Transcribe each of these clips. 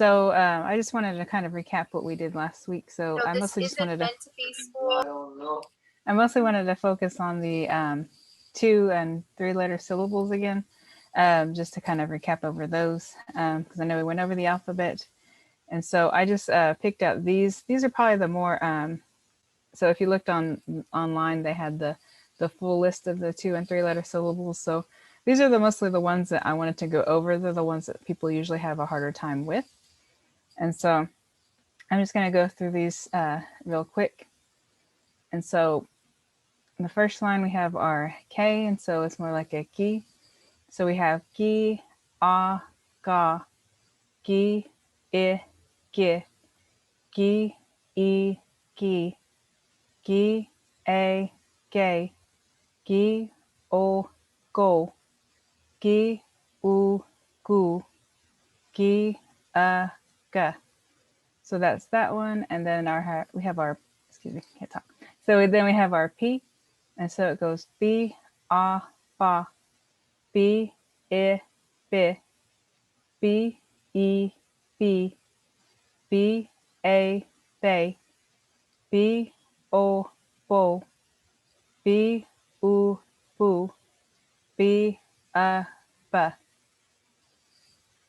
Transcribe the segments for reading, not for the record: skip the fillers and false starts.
So I just wanted to kind of recap what we did last week. So No, I this mostly just isn't wanted to meant to be school. focus on the 2 and 3 letter syllables again, just to kind of recap over those, because I know we went over the alphabet. And so I just picked out these. These are probably the more. So if you looked online, they had the full list of the 2 and 3 letter syllables. So these are mostly the ones that I wanted to go over. They're the ones that people usually have a harder time with. And so I'm just going to go through these real quick. And so in the first line, we have our K, and so it's more like a ki. So we have ki, a, ga, gi, I, gi, gi, I, gi, gi, a, gay, gi, o, go, gi, u, gu, gi, ga. So that's that one. And then we have our, excuse me, can't talk. So then we have our P. And so it goes B, A, ba, B, I, bi, B, E, B, B, A, bay, B, O, bo, B, U, boo, B, ba.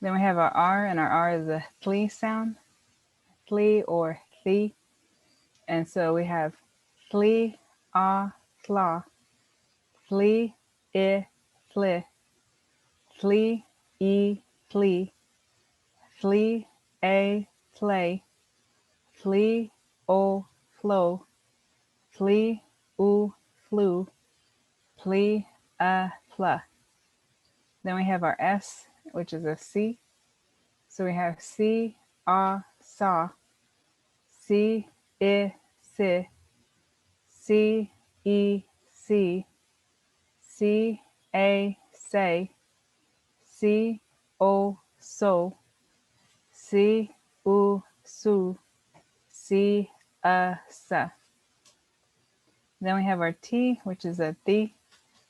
Then we have our R, and our R is a tli sound, tli or thi. And so we have tli, a, tla, tli, I, thli, tli, E, thli, flee, a, play, flee, o, flow, flee, u, flew, plea, fla. Then we have our S, which is a C. So we have C, a, saw, C, I, si, C, E, see, C, a, say, C, o, so, C, u, su, C, sa. Then we have our T, which is a thi.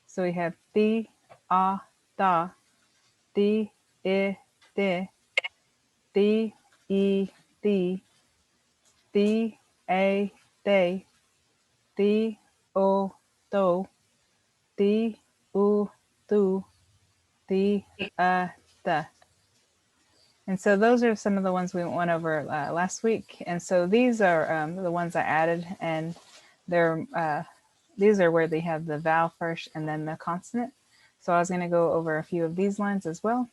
So we have thi, a, da, thi, I, di, thi, e, thee, thi, a, they, thi, o, do, thi, u, thu, thi, da. And so those are some of the ones we went over last week. And so these are the ones I added, and these are where they have the vowel first and then the consonant. So I was going to go over a few of these lines as well.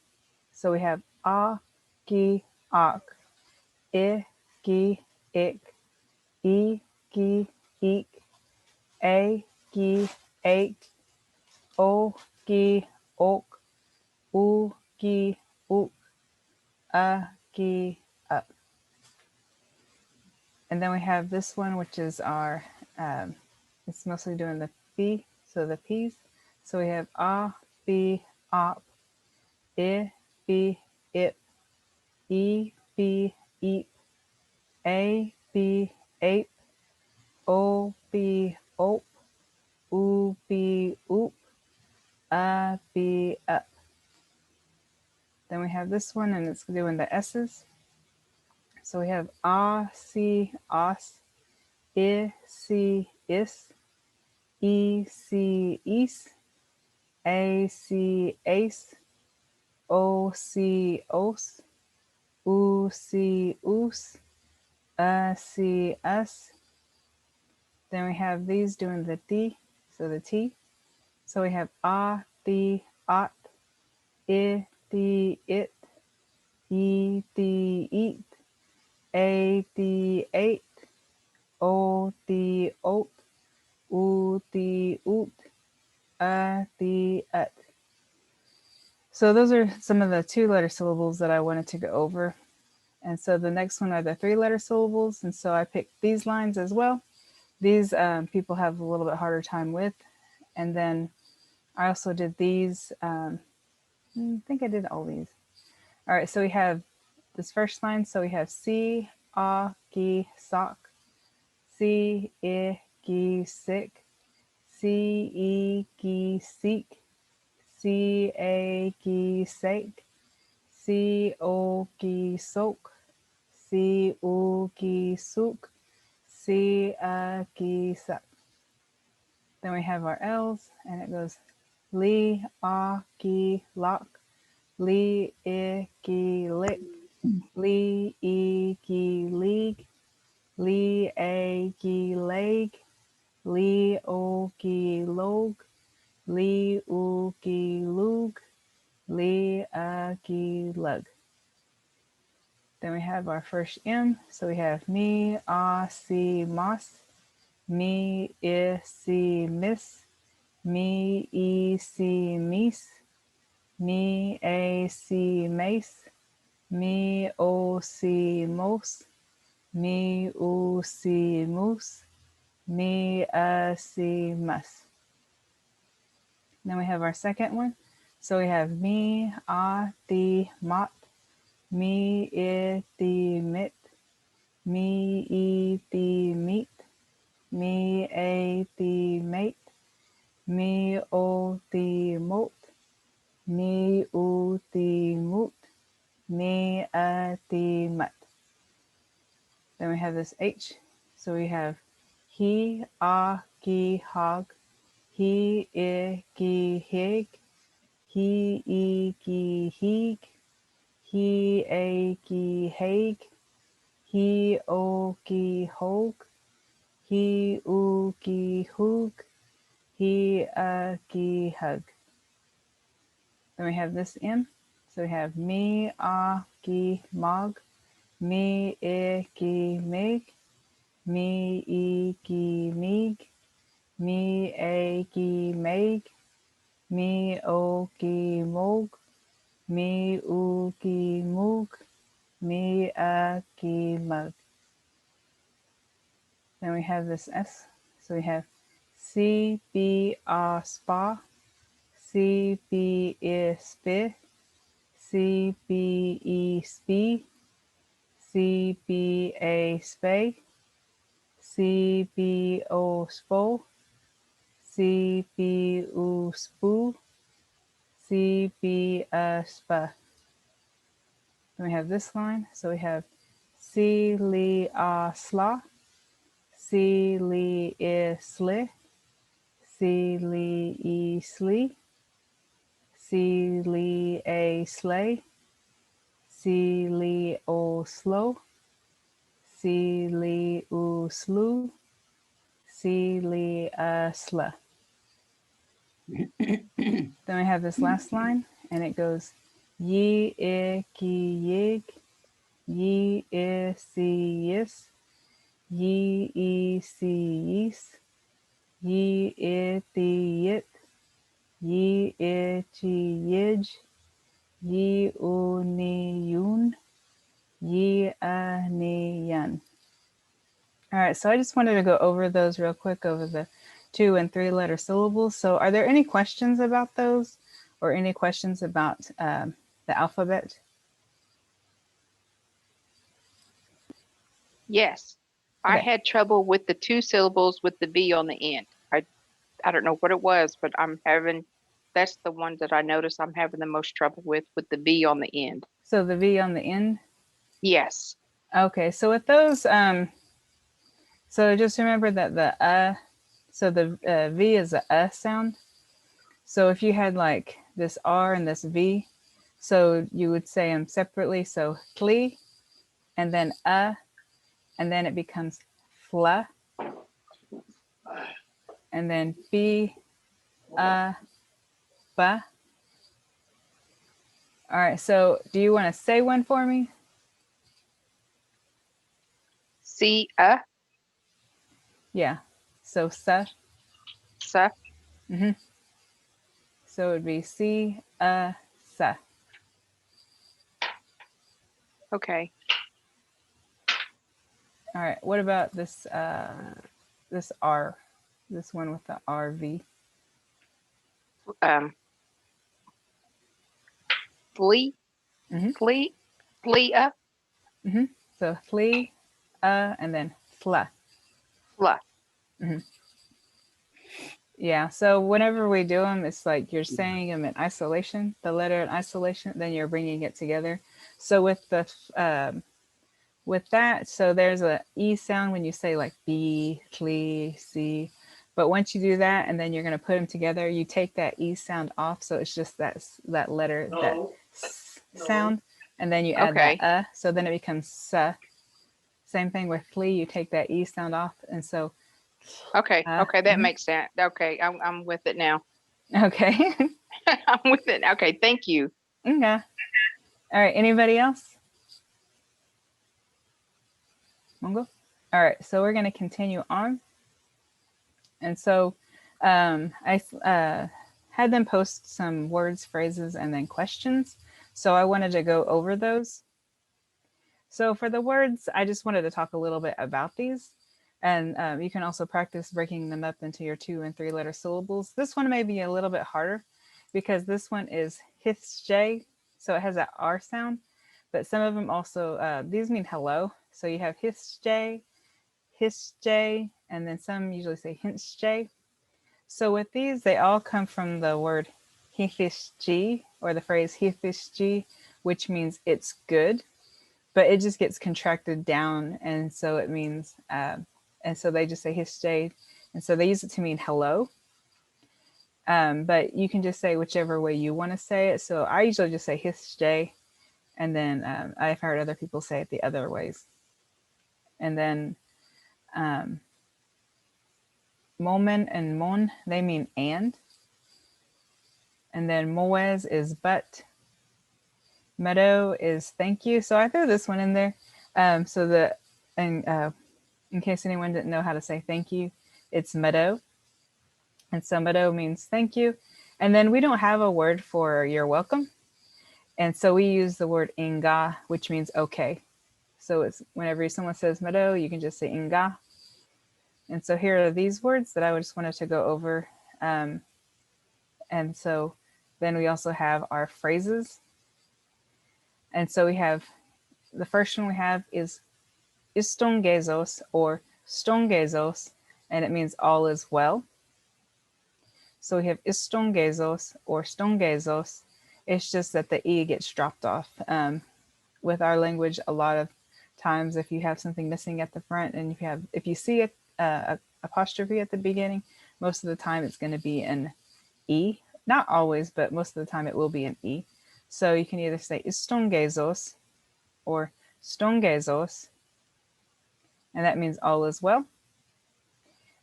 So we have a, gi, ak, I, gi, ik, e, gi, eek, a, gi, ake, o, gi, ok, u, gi, ook, gi, up. And then we have this one, which is our, it's mostly doing the B, so the P's. So we have a, b, op, I, b, ip, e, b, eep, a, b, ape, o, b, ope, u, b, oop, b, up. Then we have this one, and it's doing the S's. So we have a, c, os, I, c, is, e, c, east, a, c, ace, o, c, os, u, c, oos, c, us. Then we have these doing the D, so the T. So we have a, the, ot, I, the, it, e, the, eat, a, the, eight, o, the, oat, u, the, oot, the, ut. So those are some of the 2-letter syllables that I wanted to go over. And so the next one are the 3-letter syllables. And so I picked these lines as well. These people have a little bit harder time with. And then I also did these. I think I did all these. All right, so we have this first line. So we have C, A, Gi, sock, C, I, Gi, sick, C, E, Gi, seek, C, A, Gi, sake, C, O, Gi, soak, si, u, ki, suk, si, ki, sak. Then we have our L's, and it goes li, ki, lock, li, ki, lick, li, ki, league, li, ki, leg, li, ki, log, li, ki, lug, li, ki, lug. Then we have our first M, so we have me, si, mas, me, si, miss, me, si, meese, me, si, mace, me, si, mose, me, si, moose, me, si, mus. Then we have our second one. So we have me, the, mot, me, the, mit, me, the, meat, me, the, mate, me, the, moat, me, the, moot, me, the, mutt. Then we have this H. So we have he, ki, hog, he, ki, hig, he, ki, heeg, he, ki, haig, he, ki, hog, he, ki, hoog, he, ki, hug. Then we have this M. So we have me, ki, mog, me, ki, mig, me, ki, meeg, me, ki, meg, me, ki, mog, me, ki, moog, me, ki, mug. Then we have this S. So we have C, B, spa, C, B, spi, C, B, spee, C, B, spay, C, B, spo, C, B, spoo, C, B, spa. Then we have this line. So we have C, li, sla, C, li, sli, C, li, slee, C, li, slay, C, li, slow, C, li, slew, C, li, sla. Then we have this last line, and it goes ye, ki, yig, ye, si, yis, ye, si, yees, ye, the, yit, ye, chi, yij, ye, ni, yun, ye, ni, yun. All right, so I just wanted to go over those real quick over the 2 and 3 letter syllables. So are there any questions about those or any questions about the alphabet? Yes. I Okay. had trouble with the 2 syllables with the V on the end. I don't know what it was, but that's the one that I noticed I'm having the most trouble with the V on the end. So the V on the end? Yes. Okay, so with those, so just remember that the so the V is a sound. So if you had like this R and this V, so you would say them separately. So tli, and then and then it becomes fla, and then b, ba. All right, so do you want to say one for me? C, Yeah, so sa. sa. So it would be si, sa. Okay. All right, what about this this R, this one with the RV? Flee, flee, flee, So flee, and then fla. fla. Yeah, so whenever we do them, it's like you're saying them in isolation, the letter in isolation, then you're bringing it together. So with the with that, so there's a E sound when you say like B, Cli, C. But once you do that, and then you're going to put them together, you take that E sound off. So it's just that letter, that No. No. sound. And then you add Okay. that so then it becomes S. Same thing with Cli, you take that E sound off. And so, Okay. Okay. That mhm. makes sense. Okay. I'm with it now. Okay. I'm with it. Okay. Thank you. Yeah. All right. Anybody else? Mongo? All right. So we're going to continue on. And so I had them post some words, phrases, and then questions. So I wanted to go over those. So for the words, I just wanted to talk a little bit about these. And you can also practice breaking them up into your 2 and 3 letter syllables. This one may be a little bit harder because this one is hithj, so it has that R sound. But some of them also, these mean hello. So you have hithj, hisj, and then some usually say hintsj. So with these, they all come from the word hithishg, or the phrase hithishg, which means it's good, but it just gets contracted down, and so it means, and so they just say hithj, and so they use it to mean hello. But you can just say whichever way you want to say it. So I usually just say hithj, and then I've heard other people say it the other ways. And then momen and mon, they mean and. And then moez is but. Meadow is thank you. So I threw this one in there. So that, and in case anyone didn't know how to say thank you, it's meadow. And so meadow means thank you. And then we don't have a word for you're welcome. And so we use the word inga, which means okay. So it's whenever someone says meadow, you can just say inga. And so here are these words that I just wanted to go over. And so then we also have our phrases. And so we have, the first one we have is istongezos or stongezos, and it means all is well. So we have istongezos or stongezos. It's just that the E gets dropped off. With our language, a lot of times if you have something missing at the front and if you see a apostrophe at the beginning, most of the time it's going to be an E. Not always, but most of the time it will be an E. So you can either say istongezos or stongezos, and that means all is well.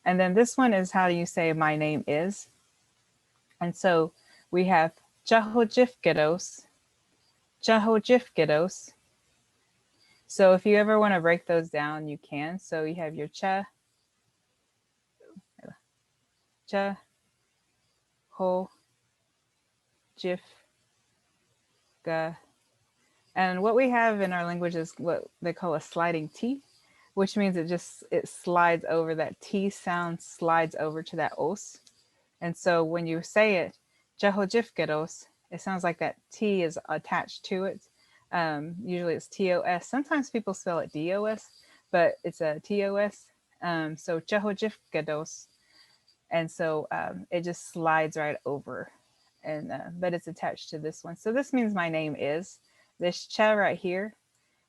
And then this one is how do you say my name is. And so we have Jahojifgedos, Jahojifgedos. So if you ever want to break those down, you can. So you have your ho, jif, ga. And what we have in our language is what they call a sliding T, which means it slides over, that T sound slides over to that os. And so when you say it, Jahojifgedos, it sounds like that T is attached to it. Usually it's TOS. Sometimes people spell it DOS, but it's a TOS. So Jahojifgedos. And so it just slides right over. And but it's attached to this one. So this means my name is. This cha right here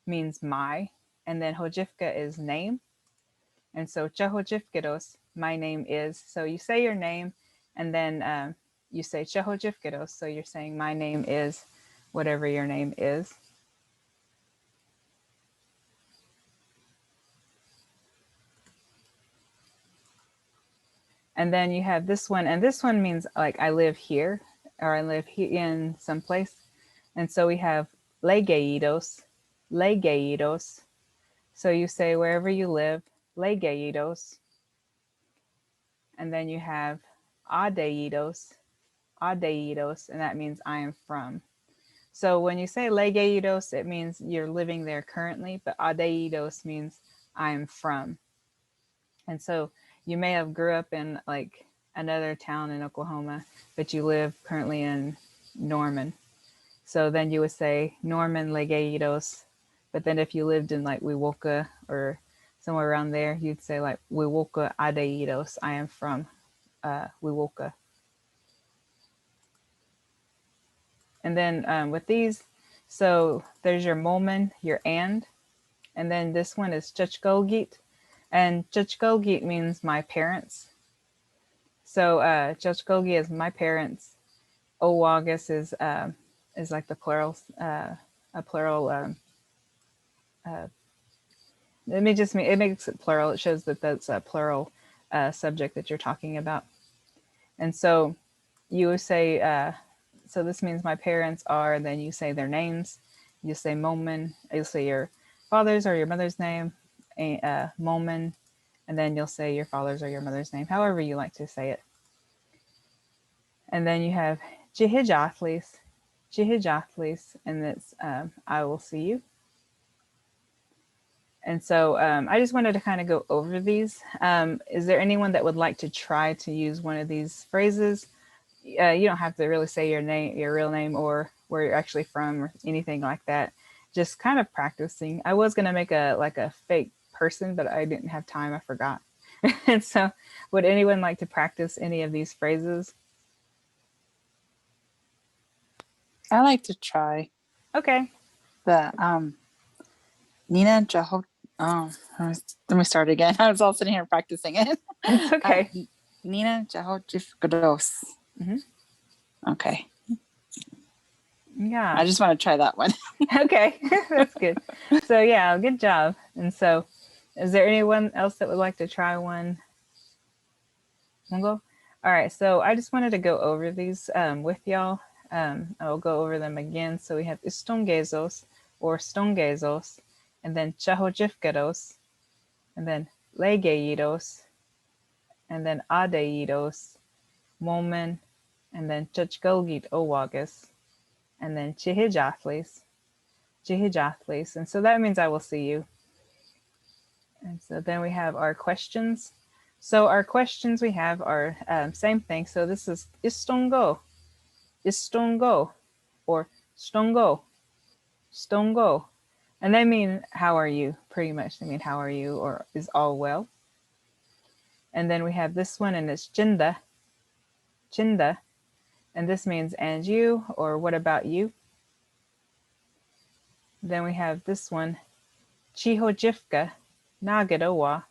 means my. And then Hojifka is name. And so Jahojifgedos, my name is. So you say your name, and then you say Jahojifgedos. So you're saying my name is whatever your name is. And then you have this one, and this one means like I live here, or I live here in some place. And so we have legeidos, legeidos. So you say wherever you live, legeidos. And then you have adeidos, adeidos, and that means I am from. So when you say legeidos, it means you're living there currently, but adeidos means I am from. And so you may have grew up in like another town in Oklahoma, but you live currently in Norman. So then you would say Norman legeidos. But then if you lived in like Wewoka or somewhere around there, you'd say like Wewoka adeidos. I am from Wewoka. And then with these, so there's your molmen, your and And then this one is Chachgogit. And Chachgogit means my parents. So Chachgogi is my parents. Owagus is like the plural, a plural. It makes it plural. It shows that that's a plural subject that you're talking about. And so you would say, so this means my parents are, then you say their names. You say Momen, you'll say your father's or your mother's name, Momen, and then you'll say your father's or your mother's name, however you like to say it. And then you have Jihijatlis, and it's I will see you. And so I just wanted to kind of go over these. Is there anyone that would like to try to use one of these phrases? You don't have to really say your name, your real name, or where you're actually from, or anything like that. Just kind of practicing. I was gonna make a fake person, but I didn't have time. I forgot. And so, would anyone like to practice any of these phrases? I like to try Okay. the Nina Jaho. Let me start again. I was all sitting here practicing it. It's okay. Nina Jaho Jifgados. Mhm. Okay. Yeah. I just want to try that one. Okay. That's good. So yeah, good job. And so, is there anyone else that would like to try one? Mungo? All right. So I just wanted to go over these with y'all. I'll go over them again. So we have istongezos or stongezos, and then chahojifgados, and then legeidos, and then adeidos, momen, and then chachgolgit owagas, and then chihijatlis. And so that means I will see you. And so then we have our questions. So our questions we have are same thing. So this is istongo, or stongo, and they mean how are you, pretty much. They mean how are you, or is all well. And then we have this one, and it's chinda, and this means and you, or what about you. Then we have this one, chihojifka nagadowa,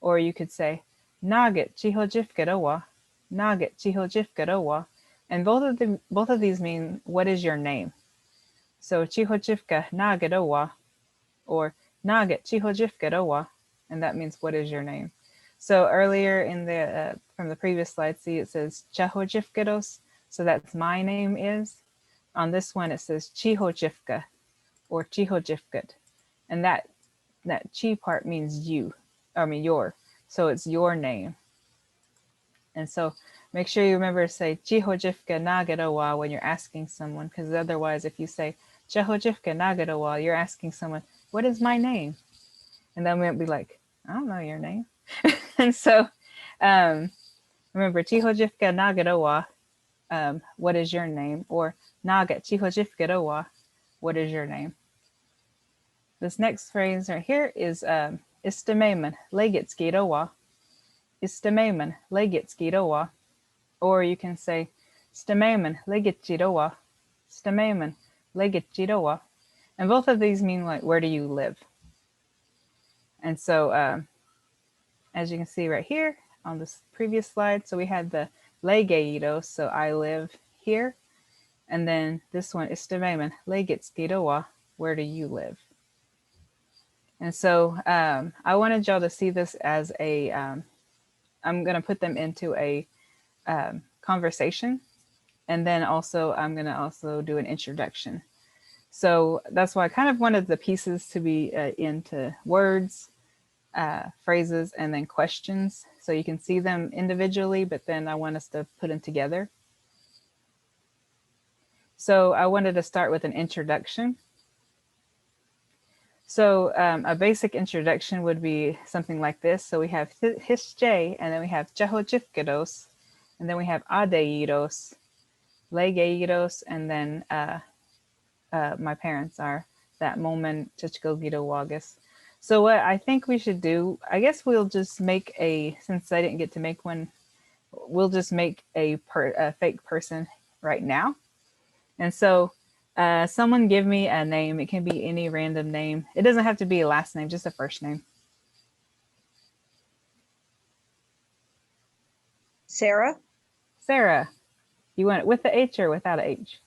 or you could say nagat chihojifkadowa, and both of these mean what is your name. So chihojifka nagadowa, or nagat chihojifkadowa, and that means what is your name. So earlier in the from the previous slide, see it says chahojifkados, so that's my name is. On this one it says chihojifka or chihojifkat, and that chi part means your, so it's your name. And so make sure you remember to say chihojifka nagadowa when you're asking someone, because otherwise if you say chihojifka nagadowa, you're asking someone, what is my name? And then we'll be like, I don't know your name. And so remember chihojifka nagadowa, what is your name? Or naga chihojifkadowa, what is your name? This next phrase right here is istameman legitskidowa. Istameman legitskidowa. Or you can say stameman legitchidowa. Stameman legitchidowa. And both of these mean like, where do you live? And so as you can see right here on this previous slide, so we had the legeidos, so I live here. And then this one, istameman legitskidowa, where do you live? And so I wanted y'all to see this as a, I'm going to put them into a conversation. And then also I'm going to also do an introduction. So that's why I kind of wanted the pieces to be into words, phrases, and then questions. So you can see them individually, but then I want us to put them together. So I wanted to start with an introduction. So a basic introduction would be something like this. So we have hisje, and then we have chahojifkados, and then we have adeidos, legeidos, and then my parents are that moment chachgogido wagas. So what I think we should do, I guess we'll just make since I didn't get to make one, we'll just make a fake person right now. And so Someone give me a name. It can be any random name. It doesn't have to be a last name, just a first name. Sarah? Sarah. You want it with the H or without a H?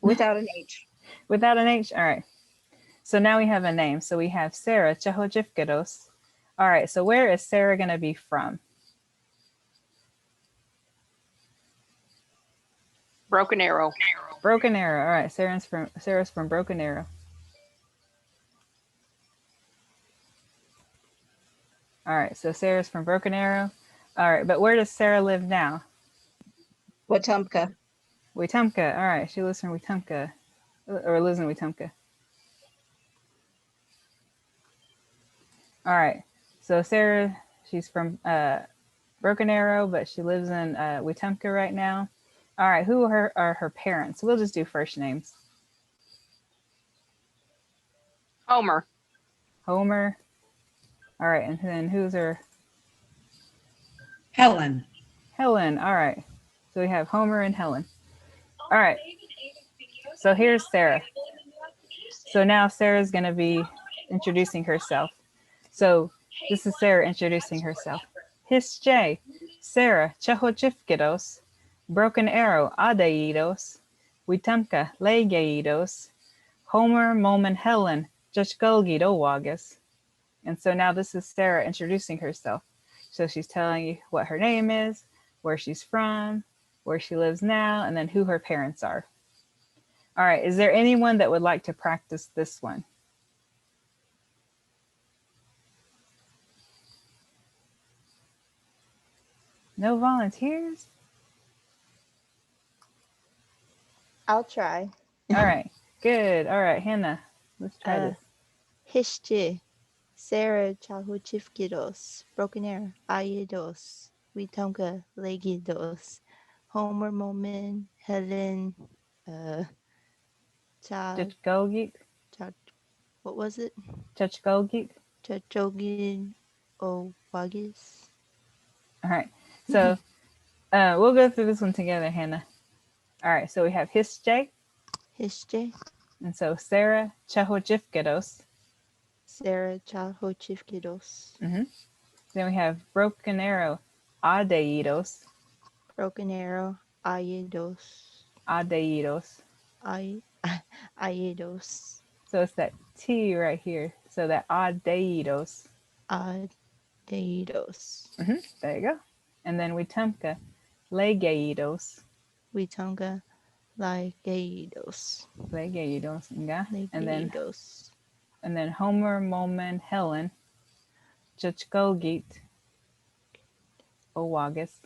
Without an H. Without an H? All right. So now we have a name. So we have Sarah Chehojivkados. All right. So where is Sarah going to be from? Broken Arrow. Broken Arrow. All right. Sarah's from Broken Arrow. All right. So Sarah's from Broken Arrow. All right. But where does Sarah live now? Wetumpka. Wetumpka. All right. She lives in Wetumpka. Or lives in Wetumpka. All right. So Sarah, she's from Broken Arrow, but she lives in Wetumpka right now. All right. Who are her parents? We'll just do first names. Homer. Homer. All right. And then who's her? Helen. Helen. All right. So we have Homer and Helen. All right. So here's Sarah. So now Sarah's going to be introducing herself. So this is Sarah introducing herself. Hische, Sarah Chehojivkados, Broken Arrow Adaidos, Wetumpka Legaidos, Homer Momen Helen Jechgolgid Owagas. And so now this is Sarah introducing herself. So she's telling you what her name is, where she's from, where she lives now, and then who her parents are. All right, is there anyone that would like to practice this one? No volunteers? I'll try. All right, good. All right, Hannah, let's try this. Hische, Sarah Chahuchivkidos, Broken Air, Ayedos, Wetumpka, Legidos, Homer Moment, Helen, Jechgolgid, what was it? Jechgolgid. Chachogin Owagis. All right, so we'll go through this one together, Hannah. All right, so we have Hische, Hische, and so Sarah Chehojivkados. Sarah Chahuchivkidos, Then we have Broken Arrow Adaidos. Broken Arrow, Ayedos, Adaidos. Ayedos, So it's that T right here. So that Adaidos. Ayedos, There you go. And then Wetumpka Legaidos. Wetumpka, Legaidos, Legaidos. Yeah. Legaidos. And then Homer Momen Helen Jechgolgit Owagas.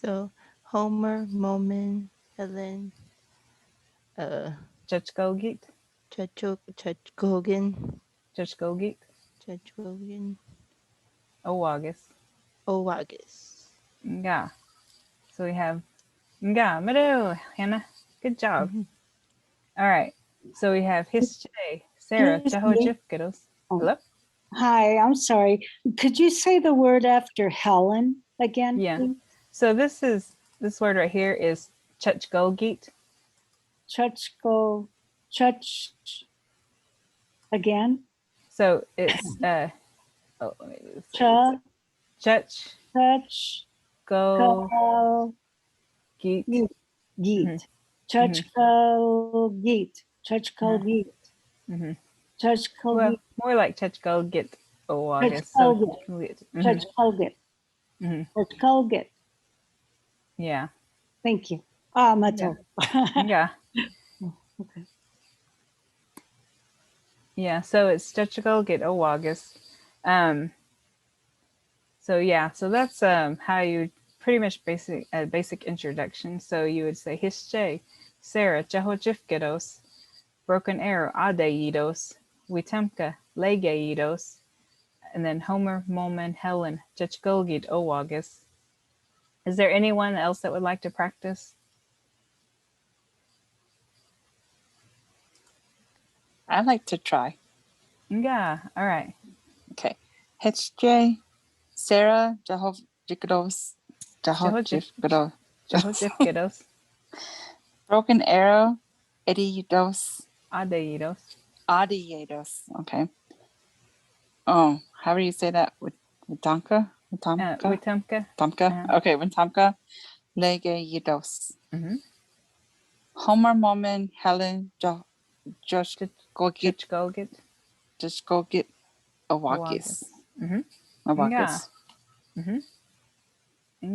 So Homer, Moment, Helen, Jechgolgit. Chachogin, Jechgolgit Owagas. Owagis. Yeah. So we have Nga Mado, Hannah. Good job. All right. So we have Hische, Sarah Chehojivkados. Hello? Hi, I'm sorry. Could you say the word after Helen again? Yeah. Please? So this word right here is Chechgolgit. Again? So it's let me do this. Touch, Go geet. Geet. Chachgolgit. Chachgolgit. Well, more like Chechgolgit Owagas. Chachgolgit. Chachgolgit. Yeah. Thank you. Ah, Mato. Yeah. Okay. Yeah, so it's Chechgolgit Owagas. So yeah, so that's how you pretty much basic introduction. So you would say Hische, Sarah Chehojivkados, Broken Arrow Adaidos, Wetumpka Legaidos, and then Homer Momen Helen Chechgolgit Owagas. Is there anyone else that would like to practice? I'd like to try. Yeah, all right. Okay. Hische, Sarah Chehojivkados. Chehojivkados. Broken arrow, heridos, Adeidos. adiados. Okay. Oh, how do you say that? Witanka? Witumka. Tamka? Okay, Witamka, legeidos. Mm-hmm. Homer, Moment, Helen, Josh, Gogit, Chichgolgit. just go get a Awagis. walkis. Mm-hmm. A Yeah. walkis. Mm-hmm.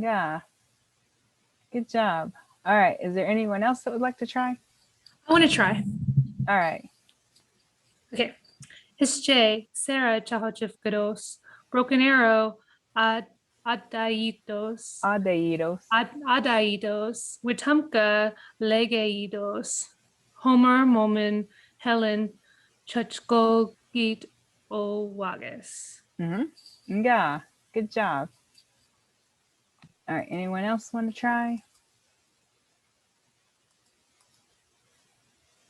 Yeah. Good job. All right. Is there anyone else that would like to try? I want to try. All right. Okay. Hische, Sarah Chahojifkados, Broken Arrow, Adaitos, Adeidos. Adaidos, Witumka, Legeidos, Homer, Momen, Helen, Chachkogit, Owages. Mm-hmm. Yeah. Good job. All right. Anyone else want to try?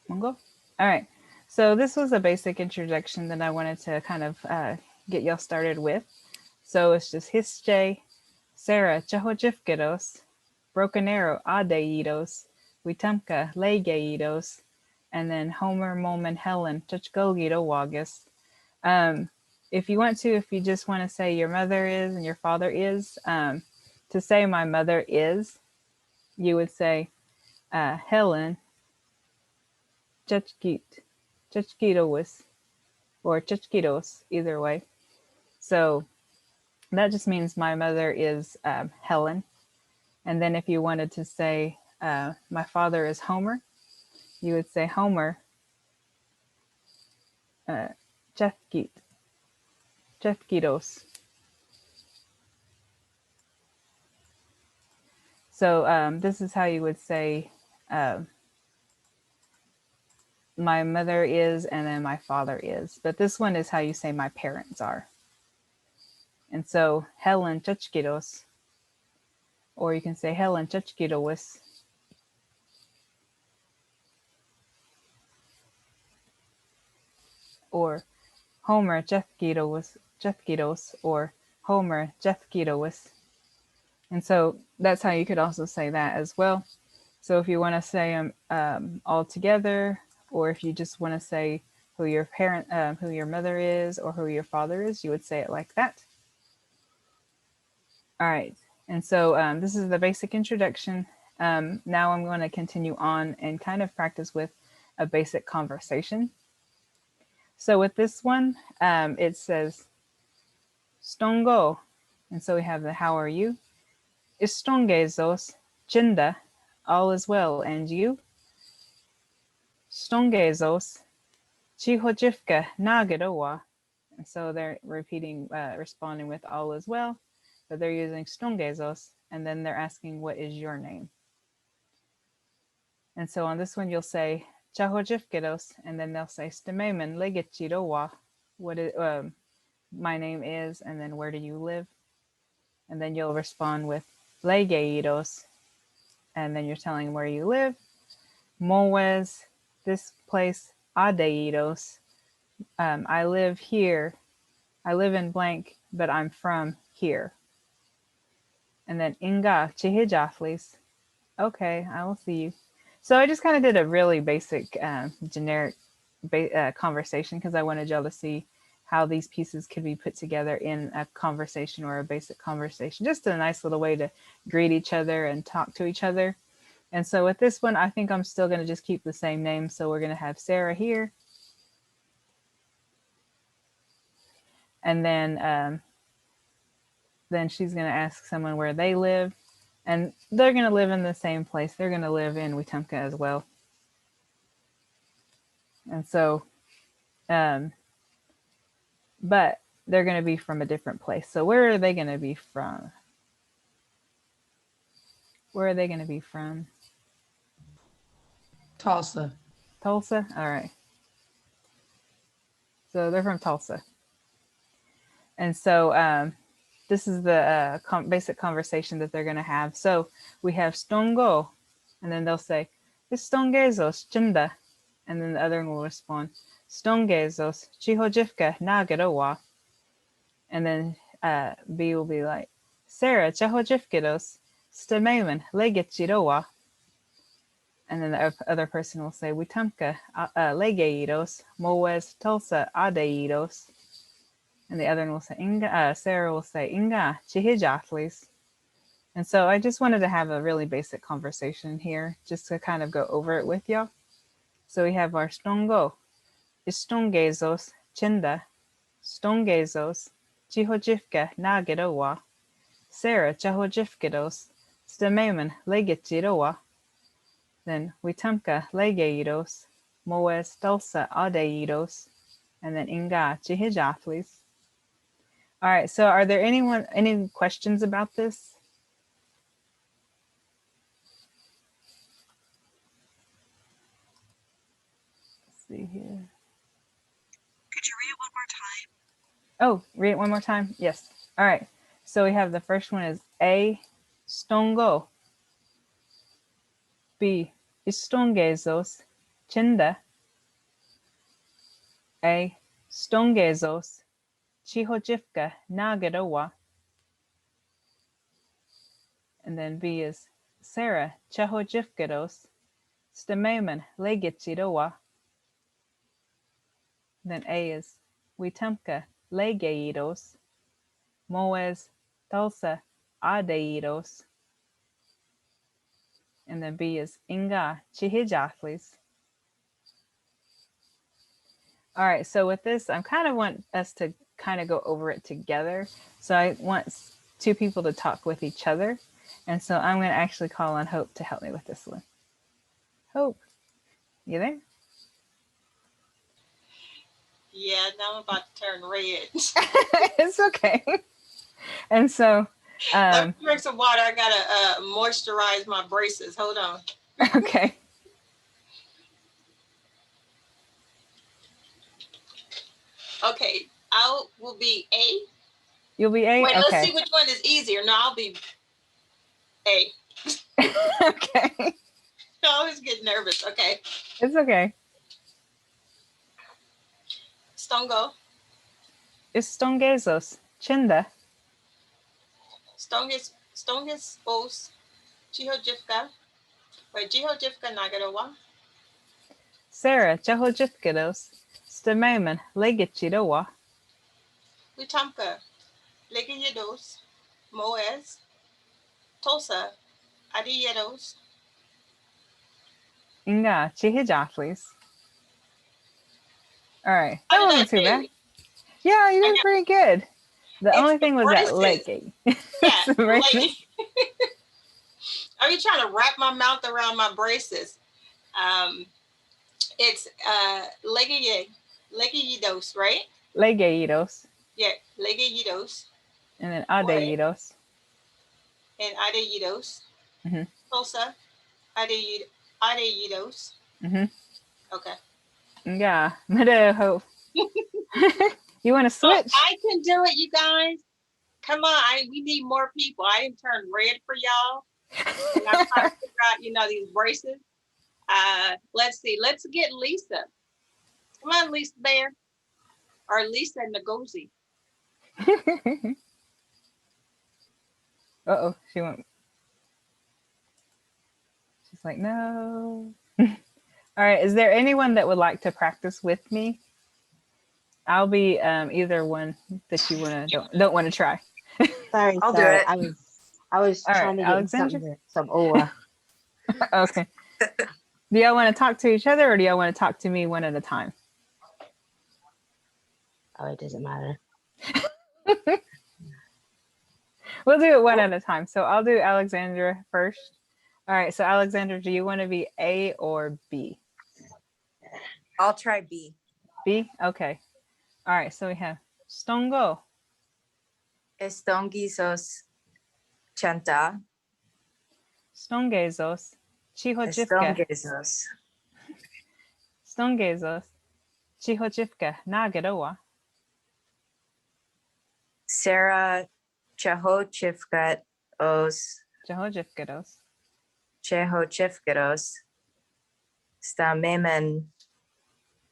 Mungo? All right. So this was a basic introduction that I wanted to kind of get y'all started with. So it's just Hische, Sarah Chahojifkados, Broken Arrow Adeidos, Witumka Legeidos, and then Homer, Momen, Helen Chachgogito Wagus. If you want to, if you just want to say your mother is and your father is, to say my mother is, you would say Helen Chachkitos, or Chachkitos, either way. So that just means my mother is Helen. And then if you wanted to say my father is Homer, you would say Homer Chefkitos. So this is how you would say my mother is and then my father is. But this one is how you say my parents are. And so Helen Chachkitos, or you can say Helen Chachkitos. Or Homer Jethkitos, or Homer Jethkitos. And so that's how you could also say that as well. So if you want to say them all together, or if you just want to say who your who your mother is, or who your father is, you would say it like that. All right. And so this is the basic introduction. Now I'm going to continue on and kind of practice with a basic conversation. So with this one, it says Stongo. And so we have the how are you? Istongezos, Chinda, all is well, and you? Stongezos, Chihojifka, Nagadowa. And so they're repeating, responding with all is well, but they're using Stongezos, and then they're asking, what is your name? And so on this one, you'll say Chahojifkedos, and then they'll say Stememen Legechidowa, what is, my name is, and then where do you live? And then you'll respond with Legeidos, and then you're telling where you live. Mowes, this place, Adeidos. I live here. I live in blank, but I'm from here. And then Inga Chihijaflis. Okay, I will see you. So I just kind of did a really basic, generic conversation because I wanted y'all to see how these pieces could be put together in a conversation or a basic conversation. Just a nice little way to greet each other and talk to each other. And so with this one, I think I'm still going to just keep the same name. So we're going to have Sarah here. And then she's going to ask someone where they live. And they're going to live in the same place. They're going to live in Wetumpka as well. And so, but they're going to be from a different place. So where are they going to be from? Where are they going to be from? Tulsa. Tulsa? All right. So they're from Tulsa. And so this is the basic conversation that they're going to have. So we have Stongo, and then they'll say, Stongezos chinda. And then the other one will respond, Stongezos chihojifka nagadowa. And then B will be like, Sarah chahojifkidos stememen legechidowa. And then the other person will say, Witamka legeidos, moes tulsa adeidos. And the other one will say, Inga, Sarah will say, Inga chihijatlis. And so I just wanted to have a really basic conversation here, just to kind of go over it with y'all. So we have our stongo, istongezos, chinda, stongezos, chihojifka nagedowa, Sarah chahojifkedos, stemamen legechidowa. Then Witamka legeidos, moes dulsa adeidos, and then Inga chihijatlis. All right, so are there any questions about this? Let's see here. Could you read it one more time? Oh, read it one more time? Yes. All right. So we have the first one is A, stongo. B, istongezos, chinda. A, stongezos, chihojifka nagadowa. And then B is Sarah chahojifkados, stemamen legichidowa. Then A is Witamka legeidos, moes tulsa adeidos. And then B is Inga chihijatlis. All right, so with this, I kind of want us to kind of go over it together. So I want two people to talk with each other. And so I'm going to actually call on Hope to help me with this one. Hope, you there? Yeah, now I'm about to turn red. It's okay. And so, Let me drink some water. I gotta moisturize my braces. Hold on. okay. Okay, I will be A. You'll be A? Wait, let's Okay. see which one is easier. No, I'll be A. Okay. I always get nervous. Okay, It's okay. Stongo. Istongezos, chinda. Stongus os Jihojifka. Wait, Jihojifka Nagadowa. Sarah chahojifkados, stemamen legichidowa. Witamka. Legiyados. Moes. Tulsa. Adiyedos. Inga chihijatlis. All right. That How did I wasn't too bad. do? Yeah, you I did got- pretty good. The It's only the thing was that braces. leggy. Yeah, The braces. like, are you trying to wrap my mouth around my braces? It's legiyidos, right? Legeidos. Yeah, legiyidos And then adeidos. and adeyidos. Mhm. Tulsa, adeyidos. Mhm. Okay. Yeah. Hope. You want to Oh, switch? I can do it, you guys. Come on, we need more people. I didn't turn red for y'all. And I'm trying to figure out, these braces. Let's see. Let's get Lisa. Come on, Lisa Bear. Or Lisa Ngozi. Uh-oh, she went. She's like, no. All right, is there anyone that would like to practice with me? I'll be either one that you don't want to try. Sorry, I'll do sorry. it. I was All right, trying to get Alexandra? some OWA. Okay. Do y'all want to talk to each other, or do y'all want to talk to me one at a time? Oh, it doesn't matter. We'll do it one at a time. So I'll do Alexandra first. All right, so Alexandra, do you want to be A or B? I'll try B. B? Okay. All right, so we have stongo, Estongizos chanta. stongezos, chihojifka, Estongizos. stongezos, chihojifka, nagadowa. Sarah Chehochifkat os Chihojifkados, Chehochifkados. Stamemen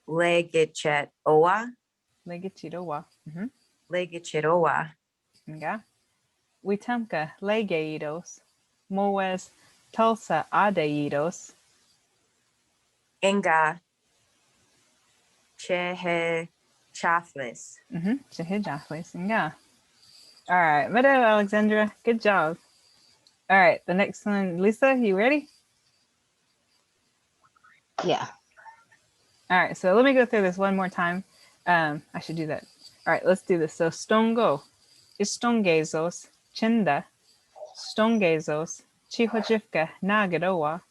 legichet oa. legichidowa. Legichet oa. Yeah. Witamka legeidos, moes tulsa adeidos. Inga. Chehe Chaflis. Chihijaflis. Yeah. All right. Meadow, Alexandra. Good job. All right. The next one, Lisa, you ready? Yeah. All right. So let me go through this one more time. I should do that. All right. Let's do this. So stongo. Istongezos. Chinda. Stongezos. Chihojifka. Nagadowa.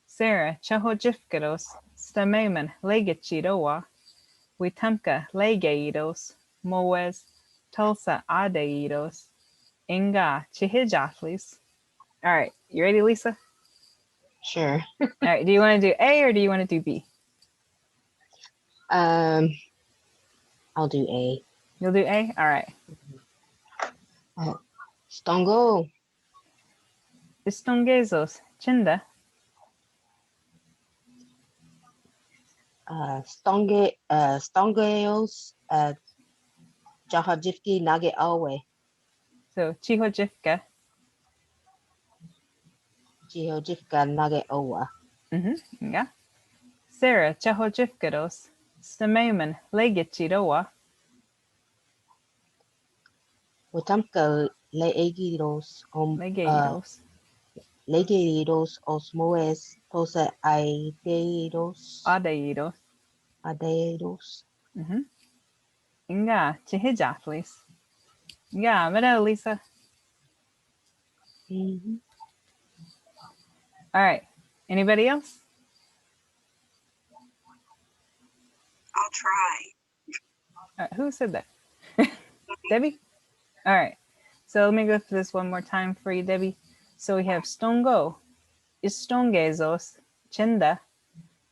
Sarah. Chahojifkados. Stamaman. Legachidowa. Witamka. Legaidos. Moes. Tulsa. Adaidos. Inga. Chihijaflis. All right. You ready, Lisa? Sure. All right. Do you want to do A or do you want to do B? I'll do A. You'll do A? All right. Stongo. Istongezos. Chinda. Stongeos. Jahajifki Nage Awe. So Chihojifka. Jihojifka Nage Owa. Yeah. Sarah. Chahojifkados. Stamaman. Legichidowa. Watamka Leegidos Legaidos. Legidos Osmoes Tosa Aidedos Adaidos. Adedos. Inga. Chihijaflis. Yeah. Meadow, Lisa. Mm-hmm. All right. Anybody else? I'll try. All right. Who said that? Debbie? All right. So let me go through this one more time for you, Debbie. So we have stongo, istongezos, chinda,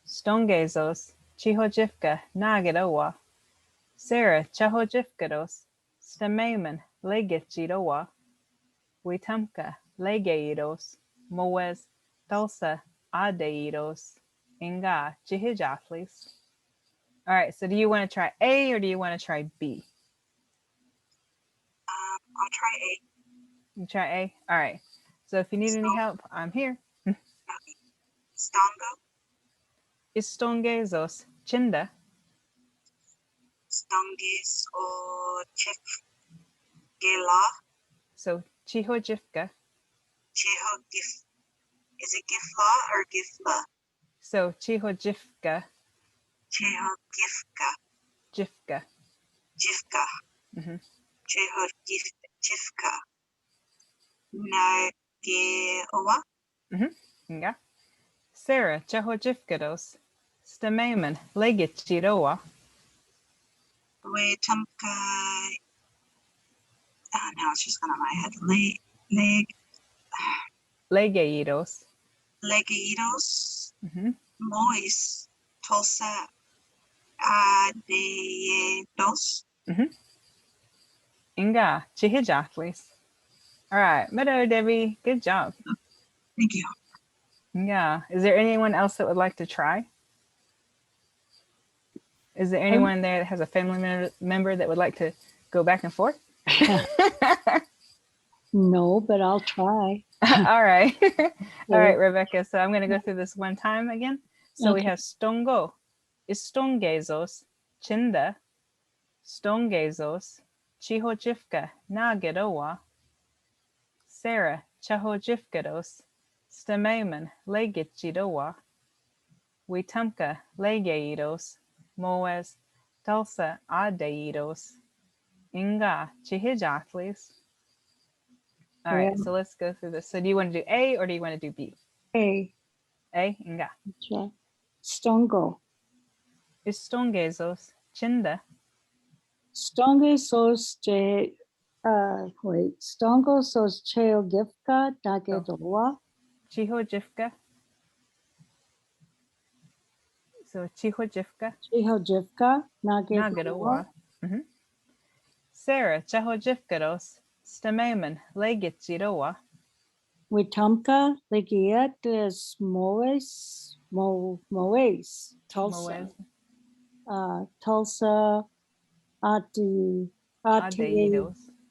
stongezos, chihojifka, nagadowa, Sarah, chahojifkados, stamaman, legichidowa, witamka, legeidos, moes, tulsa, adeidos, inga, chihijaflis. All right. So do you want to try A or do you want to try B? I'll try A. You try A? All right. So if you need any help, I'm here. Stongo. Istongezos, chinda, Stongis or Chif Gela. so chihojifka, Cheho Gif. Is it Gifla or Gifla? so chihojifka, Cheho Gifka. jifka. Jifka. Mhm. Cheho Jifka. Nageowa. Yeah. Sarah, chahojifkados, stamaman, legichidowa, Wetumka. Now it's just gone on my head. legeidos. Legaidos. Mhm. Mois. Tulsa. Adedos. Inga, chihijaflis. All right. Meadow, Debbie, good job. Thank you. Yeah. Is there anyone else that would like to try? Is there anyone there that has a family member that would like to go back and forth? No, but I'll try. All right. All right, Okay. Rebecca. So I'm going to go through this one time again. So we Okay. have stongo, istongezos, chinda, stongezos, chihojifka, nagadowa, Sarah, chahojifkados, stamaman, legichidowa, witamka, legeidos, moes, tulsa, adeidos, inga, chihijaflis. All right, so let's go through this. So do you want to do A or do you want to do B? A. A, inga. That's right. Stongo. Istongezos, chinda, Stonge sos che Stongo sos cheo gifka nagedowa. chihojifka. So chihojifka, Chihojivka nagedowa. nagadowa. Sarah, chahojifkados, stamaman, legichidowa, Witamka legiates moes Tulsa. moes, Tulsa adeidos,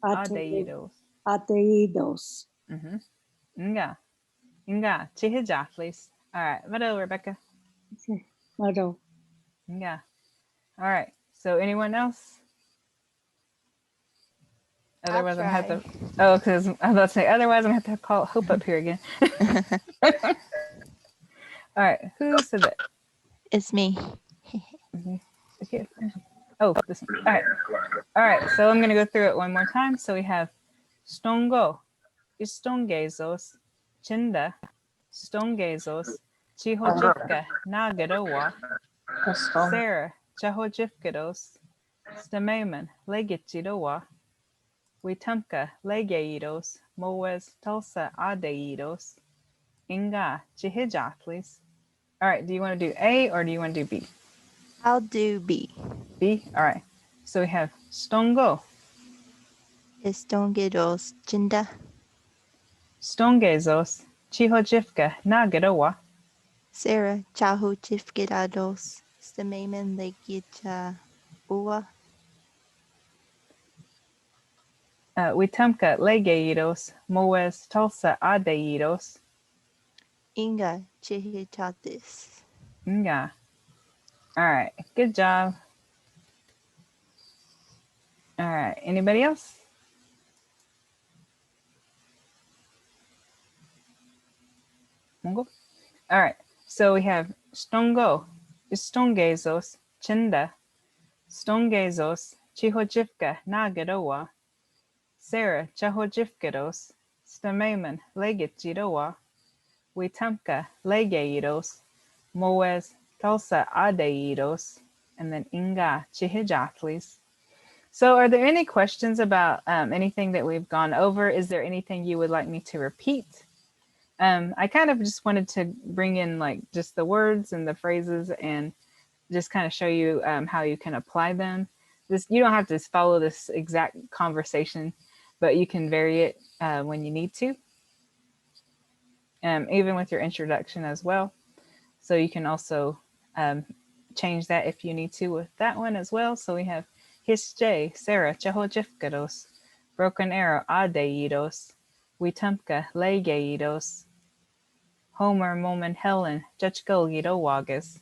adeidos. ateidos. Inga, chihijaflis. All right, Meadow, Rebecca. Okay. Mado. Yeah. All right. So anyone else? Otherwise, I'm gonna have to. Oh, because I was about to say. Otherwise, I'm gonna have to call Hope up here again. All right. Who said that? It's me. Okay. Oh, this one. All right. All right. So I'm gonna go through it one more time. So we have stongo, istongezos, chinda, stongezos, chihojivka, nagadowa, Sarah, chahojivkados, stamaman, legichidowa, Witumka, legeidos, moes, tulsa, adeidos, inga, chihijatlis. All right. Do you want to do A or do you want to do B? I'll do B. B. All right. So we have stongo, Estongedos chinda. stongezos, chihojivka, nagadowa, Sarah chahu chifkedados. Stamamen legicha uwa. Witumka, legeidos, moes, tulsa, adeidos, Inga chihichatis. inga. All right. Good job. All right. Anybody else? Mongo? All right. So we have stongo, stongezos, chinda, stongezos, chihojivka, nagadowa, Sarah, chahojivkados, stamaman, legichidowa, Witumka, legeidos, moes, tulsa, adeidos, and then inga, chihijatlis. So are there any questions about anything that we've gone over? Is there anything you would like me to repeat? I kind of just wanted to bring in like just the words and the phrases and just kind of show you how you can apply them. You don't have to follow this exact conversation, but you can vary it when you need to, even with your introduction as well. So you can also change that if you need to with that one as well. So we have Hisje, Sarah, Chehojifkados, Broken Arrow, Adeidos, Witumka, Legeidos, Homer, Momen, Helen, Chachgilgido, Wagas.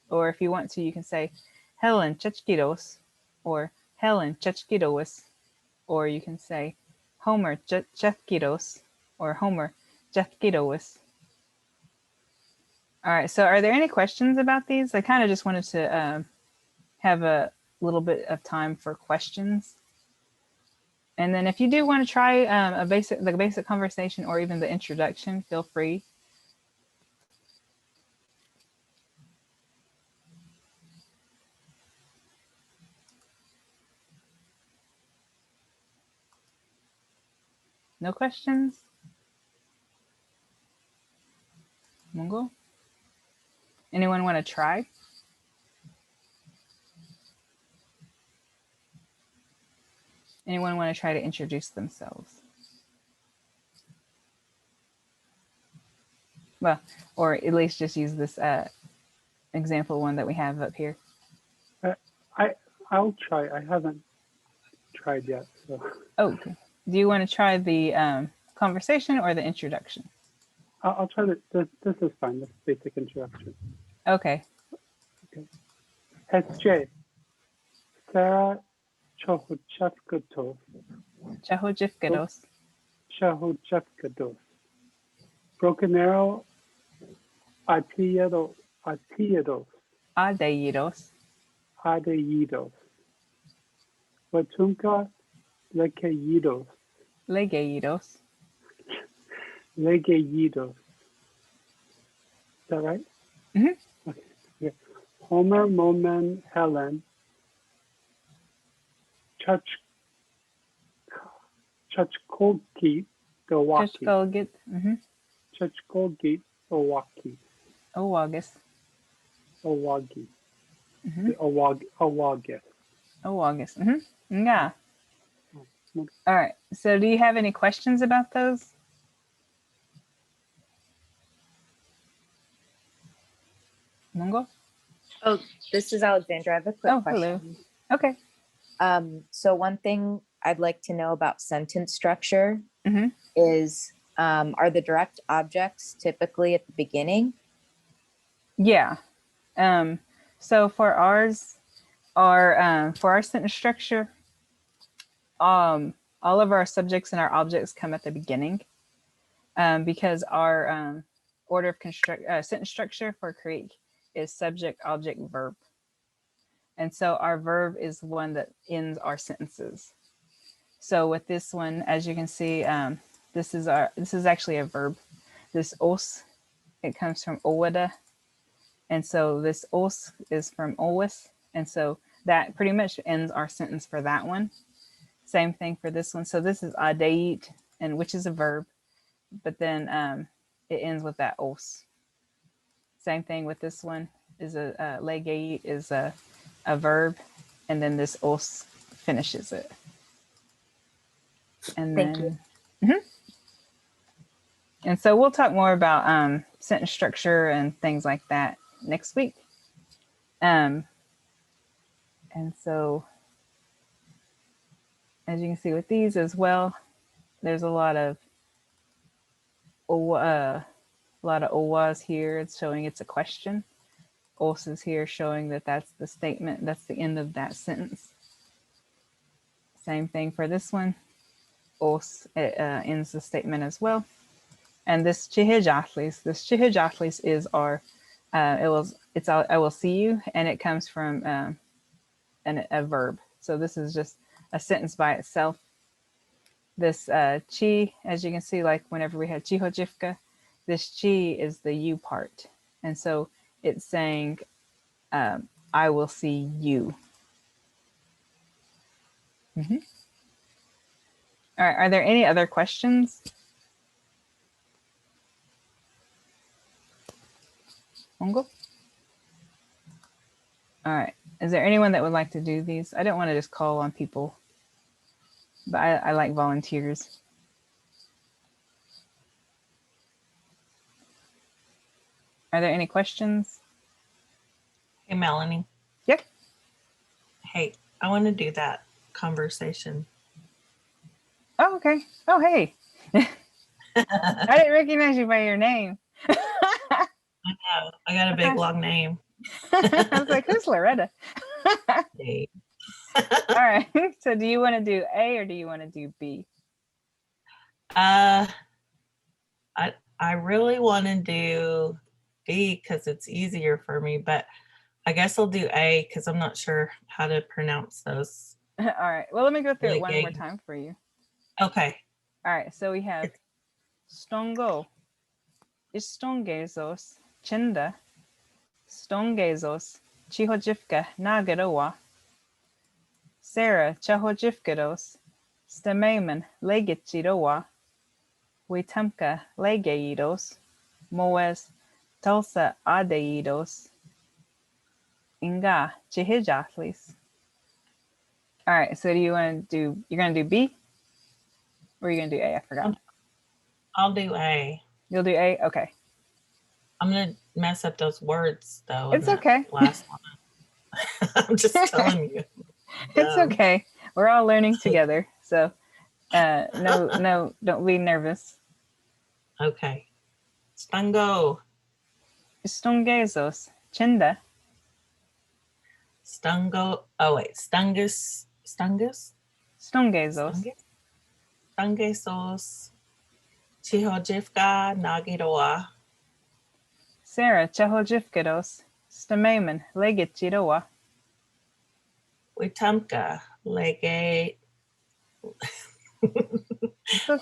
Or if you want to, you can say Helen, Chachgidos, or Helen, Chachgidois. Or you can say Homer, Jethgidos, or Homer, Jethgidois. All right, so are there any questions about these? I kind of just wanted to have a little bit of time for questions. And then if you do want to try the basic conversation or even the introduction, feel free. No questions? Mungo? Anyone want to try? Anyone want to try to introduce themselves? Well, or at least just use this example one that we have up here. I'll try. I haven't tried yet. So. Oh, okay. Do you want to try the conversation or the introduction? I'll try this is fine. This basic introduction. Okay. Okay. SJ. Sarah Chahojifkados. Chahojifkados. Chahojifkados. Broken Arrow. Adeidos. Adeidos. Adeidos. Watumka Legeidos. Legeidos. Legeidos. Is that right? Mm-hmm. Okay. Homer, Momen, Helen. Chachkolgit, Dowaki. Chachkolgit. Mm-hmm. Chachkolgit, Dowaki. Owagas. Owagi. Mm-hmm. Owagas. Owagas. Mm-hmm. Yeah. All right. So do you have any questions about those? Mungo? Oh, this is Alexandra. I have a quick question. Hello. Okay. So one thing I'd like to know about sentence structure Mm-hmm. is, are the direct objects typically at the beginning? Yeah. So for ours, for our sentence structure, all of our subjects and our objects come at the beginning, because our order of sentence structure for Creek is subject, object, verb. And so our verb is one that ends our sentences. So with this one, as you can see, this is actually a verb. This os, it comes from owada. And so this os is from owis. And so that pretty much ends our sentence for that one. Same thing for this one. So this is adeit, and which is a verb, but then it ends with that os. Same thing with this one is legeit is a verb, and then this os finishes it. And Thank then, and so we'll talk more about sentence structure and things like that next week. And so, as you can see with these as well, there's a lot of owas here. It's showing it's a question. Os is here showing that that's the statement. That's the end of that sentence. Same thing for this one. Os ends the statement as well. And this chihijatlis is our I will see you, and it comes from a verb. So this is just a sentence by itself. This chi, as you can see, like whenever we had chihojifka, this chi is the you part. And so it's saying, I will see you. All right, are there any other questions? Mongo? All right, is there anyone that would like to do these? I don't want to just call on people, but I like volunteers. Are there any questions? Hey, Melanie. Yep. Hey, I want to do that conversation. Oh, okay. Oh, hey. I didn't recognize you by your name. I know. I got a big, long name. I was like, who's Loretta? Hey. All right. So do you want to do A or do you want to do B? I really want to do B because it's easier for me, but I guess I'll do A because I'm not sure how to pronounce those. All right. Well, let me go through it one more Legate. time for you. Okay. All right. So we have stongo, istongezos, chinda, stongezos, chihojifka, nagarowa, Sarah, chahojifkados, stamaman, legichirowa, Wetamka, legeidos, moes, tulsa adeidos, inga, chihijatlis. All right, so you're going to do B? Or are you going to do A? I forgot. I'll do A. You'll do A? Okay. I'm going to mess up those words, though. It's okay. Last one. I'm just telling you. It's okay. We're all learning together. So no, don't be nervous. Okay. Stango. Stongezos. Chinda. Stango. Oh, wait. Stungus. Stungus? Stongezos. Stungesos. Chihojifka nagiroa. Sarah, chahojifkados. Stamaman, legichiroa. Wetamka. Legate.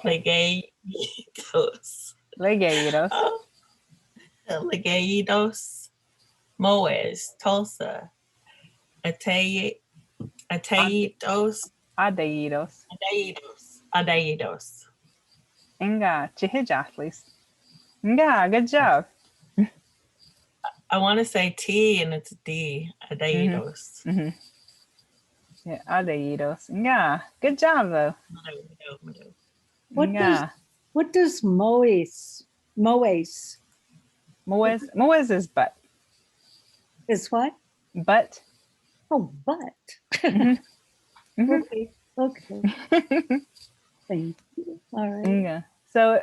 Legeidos. Legeidos. Oh. Legeidos. Moes. Tulsa. Ateidos. Adeidos. Adeidos. Inga, chihijatlis. Inga, good job. I want to say T and it's D. Adeidos. Mm-hmm. Yeah, adeidos. Inga, good job though. What does moes Moes is butt. is what? Butt. Oh, butt. Mm-hmm. Okay. Thank you. All right. Yeah. So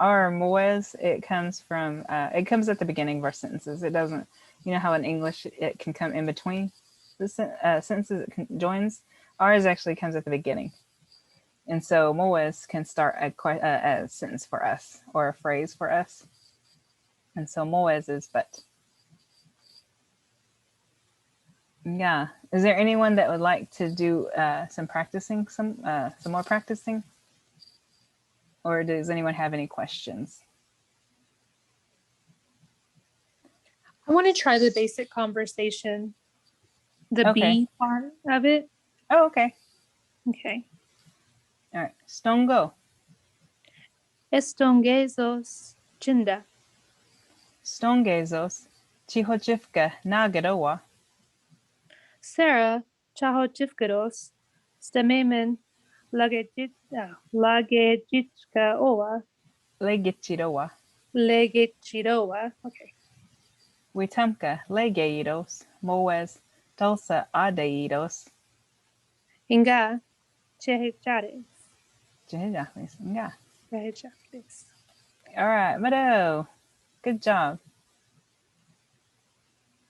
our moes, it comes at the beginning of our sentences. It You know how in English it can come in between the sentences, it joins. Ours actually comes at the beginning. And so moes can start a sentence for us or a phrase for us. And so moes is but. Yeah. Is there anyone that would like to do some practicing, some more practicing? Or does anyone have any questions? I want to try the basic conversation, the Okay. B part of it. Oh, okay. Okay. All right. Stongo. Estongezos chinda. Stongezos. Chihochifka nagadowa. Sarah chahojifkados. Stememen lagejitka oa. Legichidowa. Legechidoa. Okay. Witamka legeidos. Moes. Tulsa adeidos. Inga chehichades. Jehijahlis. Yeah. Chehichades. All right. Meadow. Good job.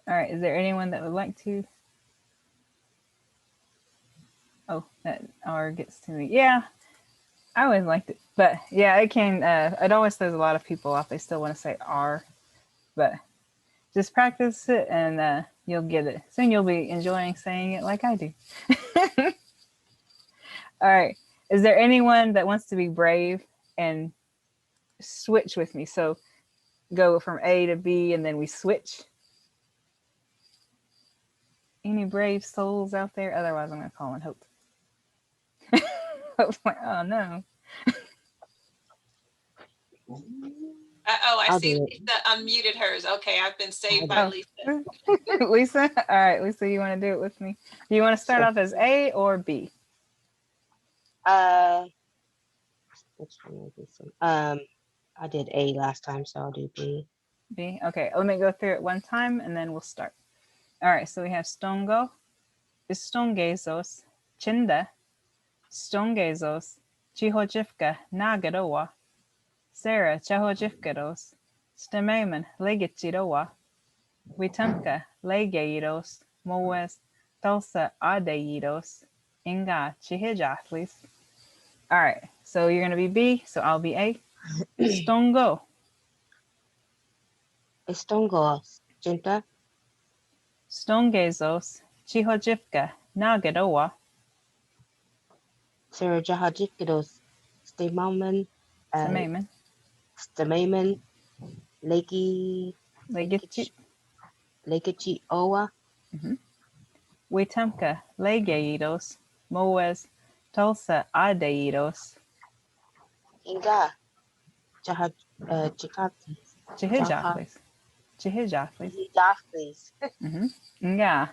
All right. Is there anyone that would like to? Oh, that R gets to me. Yeah. I always liked it. But yeah, it can, it always throws a lot of people off. They still want to say R. But just practice it and you'll get it. Soon you'll be enjoying saying it like I do. All right. Is there anyone that wants to be brave and switch with me? So go from A to B and then we switch. Any brave souls out there? Otherwise, I'm going to call on Hope. Hope's like, oh no. I I'll see do it. Lisa unmuted hers. Okay, I've been saved by Oh. Lisa. Lisa? All right, Lisa, you want to do it with me? Do you want to start Sure. off as A or B? Which one is this one? I did A last time, so I'll do B. B? Okay, let me go through it one time and then we'll start. All right, so we have stongo, istongezos, chinda, stongezos, chihojifka, nagadowa, Sarah, chahojifkados, stememan, legichidowa, witamka, legeidos, moes, tulsa adeidos, inga, chihijathlis. All right, so you're going to be B, so I'll be A. Stongo, Estongos, Jinta, stongezos, chihojifka, nagadowa, Sarah Jahajikados, Stemaman, stememan, Stemaman, Lakey, legichi, Lakechi Owa, witamka, legeidos, moes, tulsa adeidos, Inga, Chikati, chihijathlis. Chihijathlis. Jaflis. Yeah.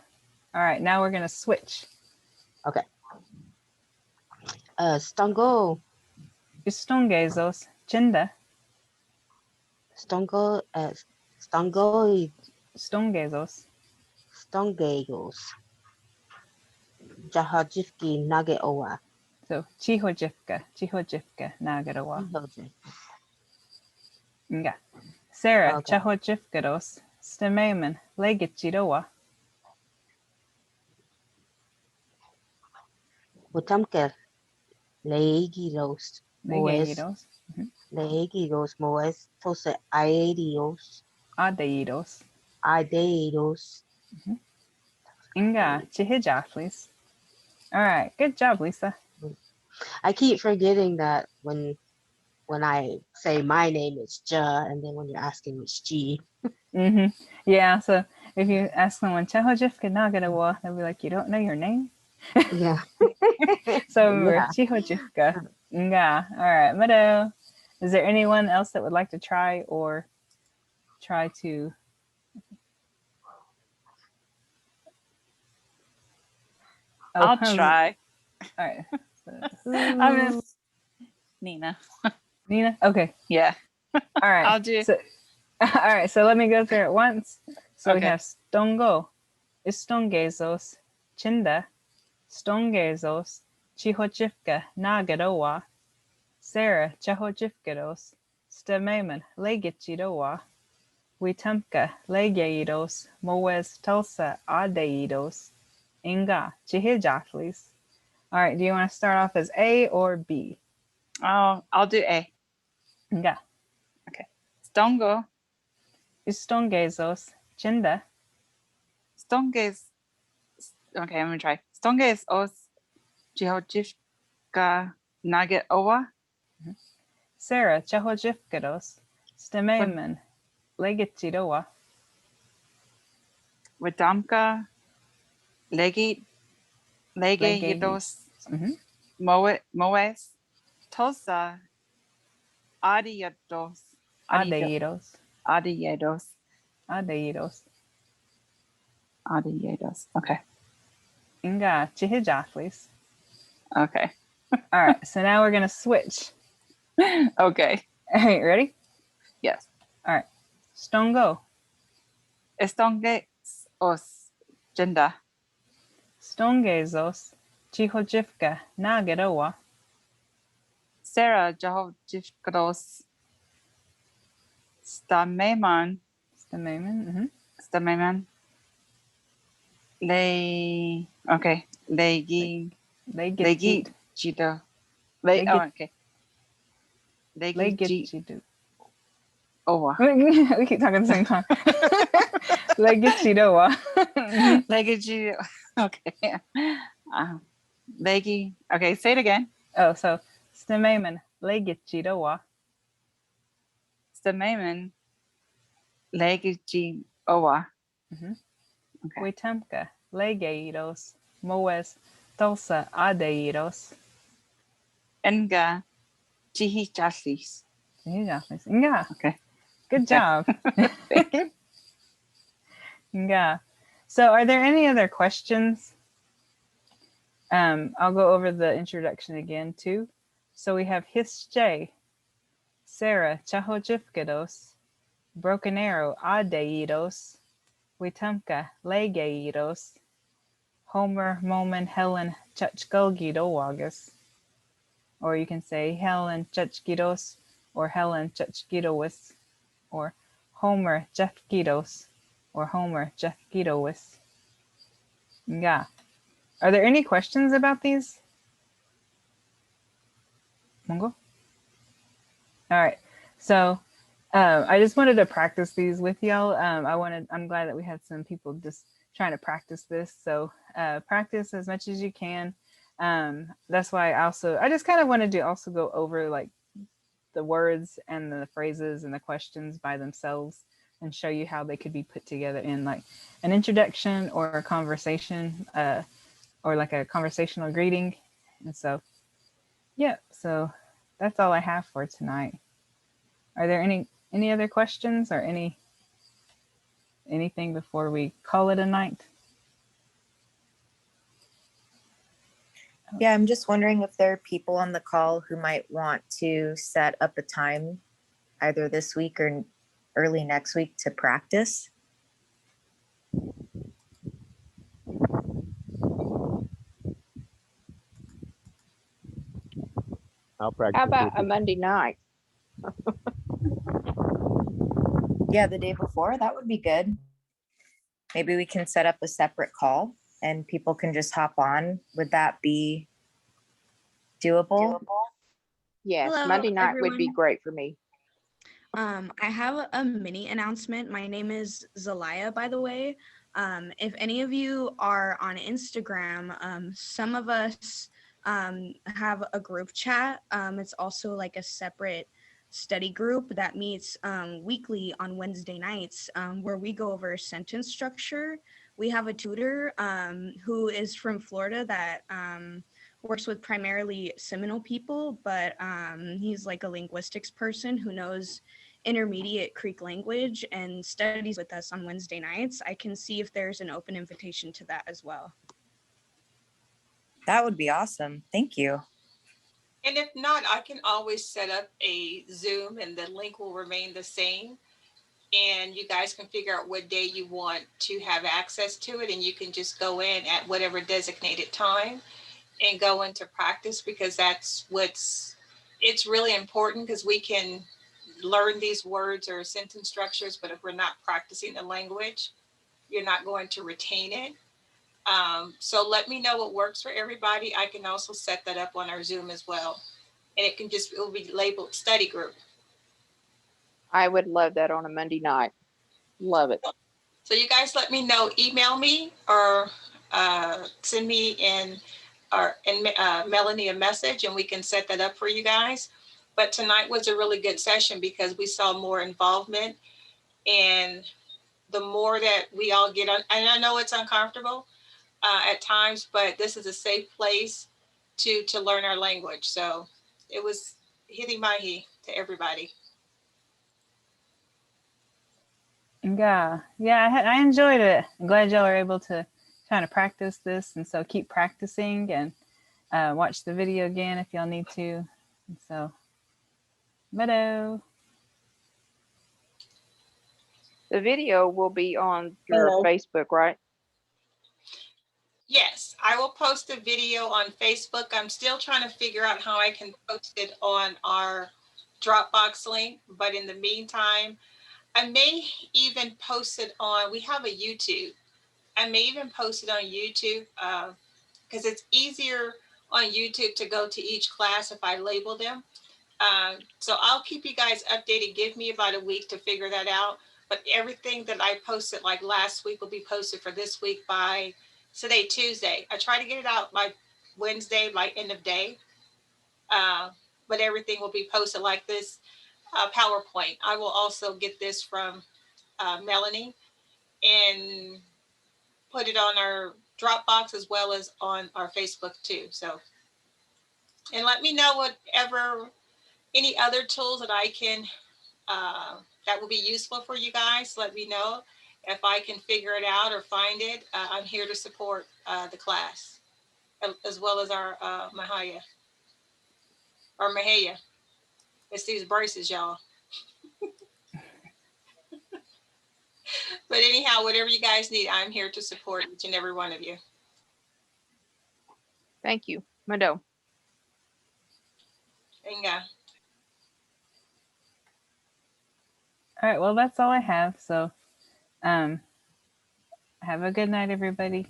All right, now we're going to switch. Okay. Stongo, Istongezos, chinda, Stongo, Stongo, stongezos, Stongegos, Jahajifki Nage Owa. so chihojifka, nagadowa. Yeah. Sarah, Okay. chahojifkados, stememan, legichidowa, Utamker, Legidos, Moes, legeidos, Legidos, Moes, Tose Aedios, adeidos, Aedeidos. inga, chihijathlis. All right, good job, Lisa. I keep forgetting that when I say my name, it's Ja, and then when you're asking, it's G. Yeah, so if you ask someone, chahojifka nagadowa, they'll be like, you don't know your name? Yeah. So remember, Yeah. chihojifka. Yeah. All right, Meadow. Is there anyone else that would like to try or try to? Oh, I'll try. All right. I'm in Nina. Nina? Okay. Yeah. All right. I'll do. So, all right. So let me go through it once. So we Okay. have stongo, istongezos, chinda, stongezos, chihochifka, nagadowa, Sarah, chahojifkados, stememan, legichidowa, Witamka legeidos moes tulsa adeidos inga chihijaflis. All right, do you want to start off as A or B? Oh, I'll do A. Inga. Stongo. Ustongezos chinda. Stonges. Okay, I'm gonna try. Stonges os Jihojivka nugget owa. Sarah chahojifkados stememen legitidoa. Widamka legi legeyidos Mhm. moes Tulsa adiedos Adeidos. adiedos Adeidos. adiedos. Okay. Inga chihijaflis. Okay. All right, so now we're going to switch. Okay. All right, ready? Yes. All right. Stongo. Estonges os genda. Stongezos chihojifka nagedoa. Sarah Jahojivkados Stameman Stememen. Stameman okay. Legi Jida. Okay. Legichido. Owa. We keep talking at the same time. Legichidoa. Legi. Okay. Legi. Okay, say it again. Oh, so stememen legichidoa. Stameman Legi Owa. Okay. Witamka legeidos moes tulsa adeidos. Enga Chihijaflis. Yeah. Okay. Good job. Thank you. Yeah. So are there any other questions? I'll go over the introduction again too. So we have Hische, Sarah Chahojifkados, Broken Arrow Adeidos, Witamka Legeidos, Homer Momen Helen Chachgulgidowagas. Or you can say Helen Chachgidos or Helen Chachgidowis, or Homer Jeffgidos or Homer Jeffgidowis. Yeah. Are there any questions about these? Mongo? All right. So I just wanted to practice these with y'all. I'm glad that we had some people just trying to practice this. So practice as much as you can. That's why I just kind of wanted to also go over like the words and the phrases and the questions by themselves and show you how they could be put together in like an introduction or a conversation or like a conversational greeting. And so, yeah, so that's all I have for tonight. Are there any other questions or anything before we call it a night? Yeah, I'm just wondering if there are people on the call who might want to set up a time either this week or early next week to practice. I'll practice. How about a Monday night? Yeah, the day before, that would be good. Maybe we can set up a separate call and people can just hop on. Would that be doable? Yes, Hello, Monday night would be everyone. great for me. I have a mini announcement. My name is Zelaya, by the way. If any of you are on Instagram, some of us have a group chat. It's also like a separate study group that meets weekly on Wednesday nights where we go over sentence structure. We have a tutor who is from Florida that works with primarily Seminole people, but he's like a linguistics person who knows intermediate Creek language and studies with us on Wednesday nights. I can see if there's an open invitation to that as well. That would be awesome. Thank you. And if not, I can always set up a Zoom and the link will remain the same. And you guys can figure out what day you want to have access to it. And you can just go in at whatever designated time and go into practice, because it's really important, because we can learn these words or sentence structures, but if we're not practicing the language, you're not going to retain it. So let me know what works for everybody. I can also set that up on our Zoom as well. And it will be labeled study group. I would love that on a Monday night. Love it. So you guys let me know, email me or send me Melanie a message and we can set that up for you guys. But tonight was a really good session because we saw more involvement, and the more that we all get on, and I know it's uncomfortable at times, but this is a safe place to learn our language. So it was hitting mahi to everybody. Yeah, I enjoyed it. I'm glad y'all are able to kind of practice this, and so keep practicing and watch the video again if y'all need to. And so, Meadow. The video will be on your Facebook, right? Yes, I will post a video on Facebook. I'm still trying to figure out how I can post it on our Dropbox link, but in the meantime, I may even post it on, we have a YouTube. I may even post it on YouTube because it's easier on YouTube to go to each class if I label them. So I'll keep you guys updated. Give me about a week to figure that out. But everything that I posted like last week will be posted for this week by today, Tuesday. I try to get it out by Wednesday, like end of day. But everything will be posted like this PowerPoint. I will also get this from Melanie and put it on our Dropbox as well as on our Facebook too. So, and let me know any other tools that I can that will be useful for you guys. Let me know if I can figure it out or find it. I'm here to support the class as well as our Mahaya or Mahaya. It's these braces, y'all. But anyhow, whatever you guys need, I'm here to support each and every one of you. Thank you, Meadow. Inga. All right, well, that's all I have. So have a good night, everybody.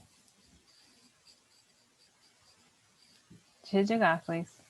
Chijagaklis.